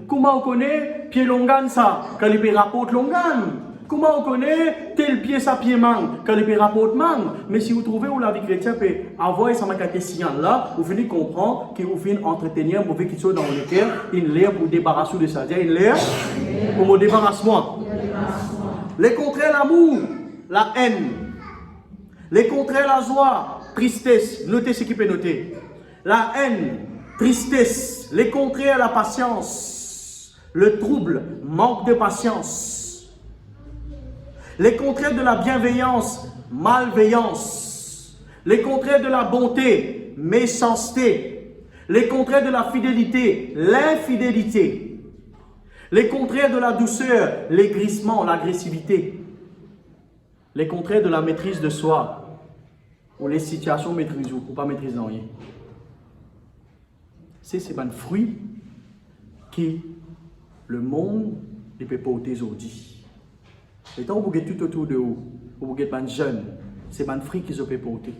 Comment on connaît pied longan ça? Quand il peut rapporter longan. Comment on connaît tel pied ça pied mangue? Quand il peut rapporter mangue. Mais si vous trouvez où la vie chrétienne peut avoir ça m'a des signes là, vous finissez comprendre que vous finissez entretenir un mauvais qui soit dans le cœur, une l'air pour débarrasser de ça. Une l'air pour me débarrasser moi. Les contraires l'amour, la haine. Les contraires la joie, tristesse. Notez ce qui peut noter. La haine, tristesse. Les contraires la patience. Le trouble, manque de patience. Les contraires de la bienveillance, malveillance. Les contraires de la bonté, méchanceté. Les contraires de la fidélité, l'infidélité. Les contraires de la douceur, l'aigrissement, l'agressivité. Les contraires de la maîtrise de soi, ou les situations maîtrisées ou pas maîtriser rien. C'est un fruit qui le monde ne peut pas ôter aujourd'hui. Et tant que vous êtes tout autour de vous, vous êtes un jeune, c'est un fruit qui ne peut pas ôter.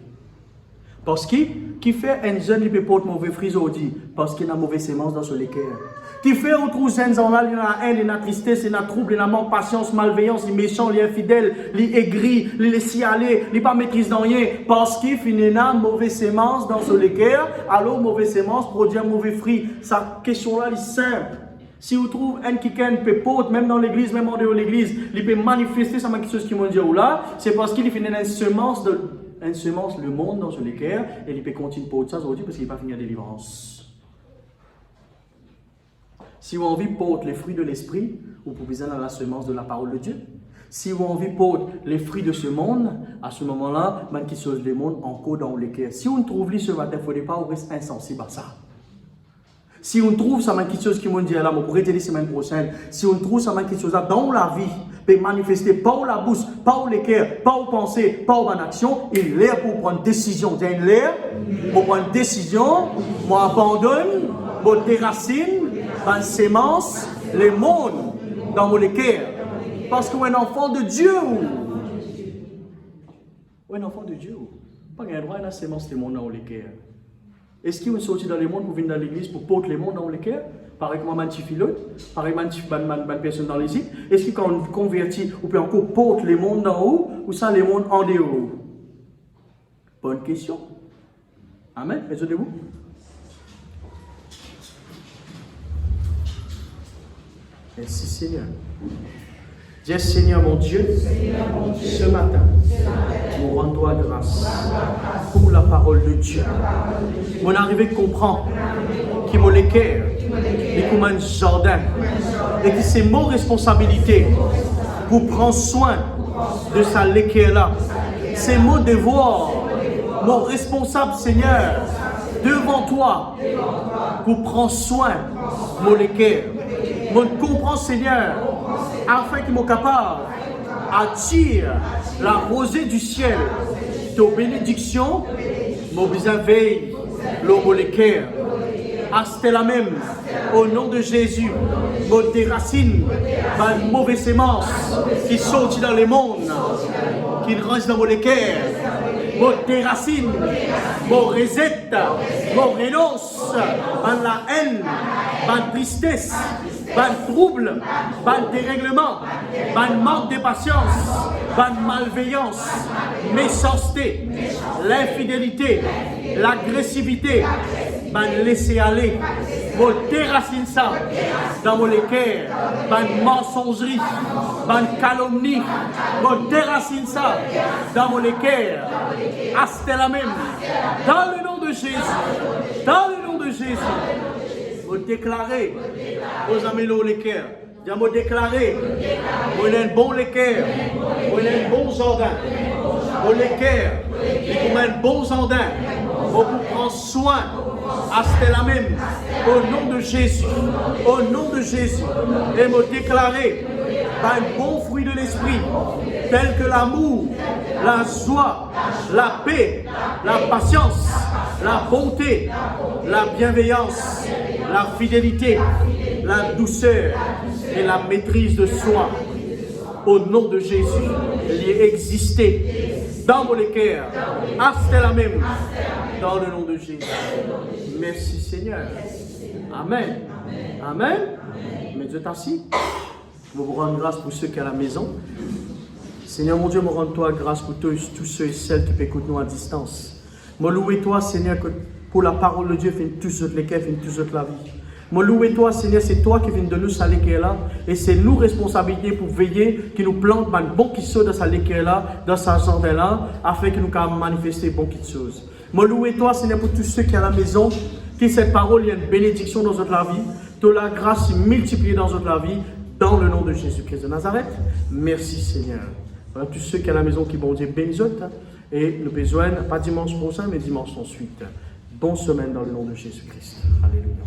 Parce que qui fait un jeune qui peut pas ôter mauvais fruit aujourd'hui? Parce qu'il y a une mauvaise sémence dans son cœur. Qui fait autre chose, il y a la haine, il y a la tristesse, il y a le trouble, il y a la manque de patience, malveillance, il est méchant, il est infidèle, il est aigri, il laisse y aller, il n'est pas maîtrise dans rien. Parce qu'il y a une mauvaise sémence dans son cœur, alors mauvaise sémence produit un mauvais fruit. Sa question-là est simple. Si vous trouvez un qui peut porter, même dans l'église, même en dehors de l'église, il peut manifester ça, quelque chose qui m'a dit là, c'est parce qu'il fait une semence le monde dans son cœur et il peut continuer pour ça aujourd'hui parce qu'il n'est pas fini la délivrance. Si vous avez envie de porter les fruits de l'esprit, vous pouvez aller dans la semence de la parole de Dieu. Si vous avez envie de porter les fruits de ce monde, à ce moment-là, même qui chose le monde encore dans le cœur. Si on trouve ce matin, il ne faut pas rester insensible à ça. Si on trouve ça, quelque chose qui m'a dit là, on pourrait dire la semaine prochaine. Si on trouve ça, quelque chose dans la vie, peut manifester par la bouche, par le cœur, par pensée, par une action, il est pour prendre décision. Il est pour prendre décision. Moi, abandonne, moi, déracine, ma sémence, le monde dans mon cœur. Parce qu'on est un enfant de Dieu. On est un enfant de Dieu. Pas un droit à la sémence, le monde dans le cœur. Est-ce qu'ils vont sortir dans le monde pour venir dans l'église pour porter le monde dans le cœur? Pareil comme un petit pilote, pareil comme une personne dans les îles. Est-ce que quand on convertit, on peut encore porter le monde en haut ou ça le monde en dehors? Bonne question. Amen. Raisonnez-vous. Merci Seigneur. Dis Seigneur mon Dieu, ce matin, nous rendons grâce pour la parole de Dieu. On arrive à comprendre qu'il m'a le cœur, et comme un jardin, et que c'est mon responsabilité pour prendre soin de sa léquère là. C'est mon devoir, mon responsable Seigneur, devant toi, pour prendre soin de mon léquère. Mon comprend Seigneur, afin qu'il soit capable d'attirer la rosée du ciel, de bénédiction, mon besoin veille, l'homme le cœur. Hasta la même, au nom de Jésus, mon déracine, ma mauvaise sémence qui sortit dans le monde, qui reste dans mon cœur, mon déracine, mon reset, mon renonce, par la haine, par tristesse, par trouble, par dérèglement, par manque de patience, par malveillance, méchanceté, l'infidélité, l'agressivité, par laisser aller, mon déracine ça dans mon cœur, par mensongerie, par calomnie, mon déracine ça dans mon cœur, hasta la même, dans le nom de Jésus, dans le nom de Jésus. Vous déclarer aux amis les cœurs. Je me déclarer. Moi, il bon les cœurs. Moi, il bon jardin. Moi, les cœurs. Il un bon jardin. Pour prendre soin. C'était la même. Au nom de Jésus. Au nom de Jésus. Et me déclarer par un bon fruit de l'esprit, tel que l'amour, la joie, la paix, la patience, la bonté, la bienveillance, la fidélité, la douceur et la maîtrise de soi. Au nom de Jésus, il y existait dans mon cœur, hasta la même, dans le nom de Jésus. Merci Seigneur. Amen. Amen. Mais Dieu t'assis. Je vous rends grâce pour ceux qui sont à la maison. Seigneur mon Dieu, me rends-toi grâce pour tous ceux et celles qui écoutent nous à distance. Me louer toi, Seigneur, pour la parole de Dieu, fait tous autres les cœurs, fait tous autres la vie. Me louer toi, Seigneur, c'est toi qui viens de nous saler qui est là, et c'est nous responsabilité pour veiller, qui nous plante un bon qui sort dans sa léquer là, dans sa jardin là, afin que nous puissions manifester bon qui chose. Me louer toi, Seigneur, pour tous ceux qui sont à la maison, que cette parole y a une bénédiction dans notre vie, que la grâce multipliée dans notre vie. Dans le nom de Jésus-Christ de Nazareth, merci Seigneur. Voilà tous ceux qui sont à la maison qui vont dire bénis et nous besoin, pas dimanche prochain, mais dimanche ensuite. Bonne semaine dans le nom de Jésus-Christ. Alléluia.